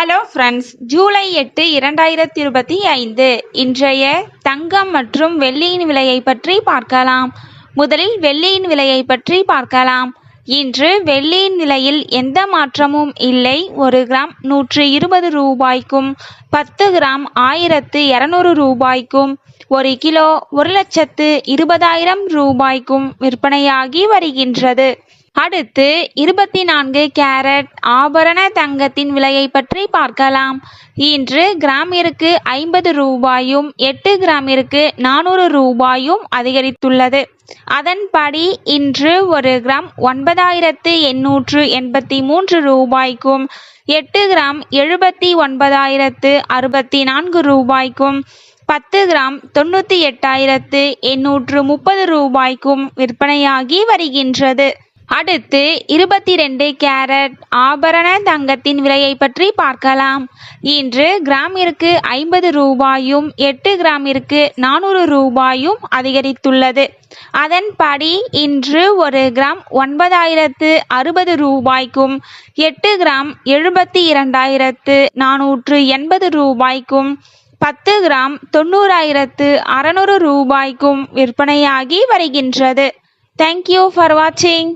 Hello friends, July 8 2025 இன்றைய தங்கம் மற்றும் வெள்ளியின் விலையை பற்றி பார்க்கலாம். முதலில் வெள்ளியின் விலையை பற்றி பார்க்கலாம். இன்று வெள்ளியின் விலையில் எந்த மாற்றமும் இல்லை. 1 கிராம் 120 ரூபாய்க்கும் 10 கிராம் 1200 ரூபாய்க்கும் 1 கிலோ 1,20,000 ரூபாய்க்கும் விற்பனையாகி வருகின்றது. அடுத்து 24 கேரட் ஆபரண தங்கத்தின் விலையை பற்றி பார்க்கலாம். இன்று கிராமிற்கு 50 ரூபாயும் 8 கிராமிற்கு 400 ரூபாயும் அதிகரித்துள்ளது. அதன்படி இன்று 1 கிராம் 9,883 ரூபாய்க்கும் 8 கிராம் 79,064 ரூபாய்க்கும் 10 கிராம் 98,830 ரூபாய்க்கும் விற்பனையாகி வருகின்றது. அடுத்து 22 கேரட் ஆபரண தங்கத்தின் விலையை பற்றி பார்க்கலாம். இன்று கிராமிற்கு 50 ரூபாயும் 8 கிராமிற்கு 400 ரூபாயும் அதிகரித்துள்ளது. அதன்படி இன்று 1 கிராம் 9,060 ரூபாய்க்கும் 8 கிராம் 72,480 ரூபாய்க்கும் 10 கிராம் 90,600 ரூபாய்க்கும் விற்பனையாகி வருகின்றது. Thank you for watching.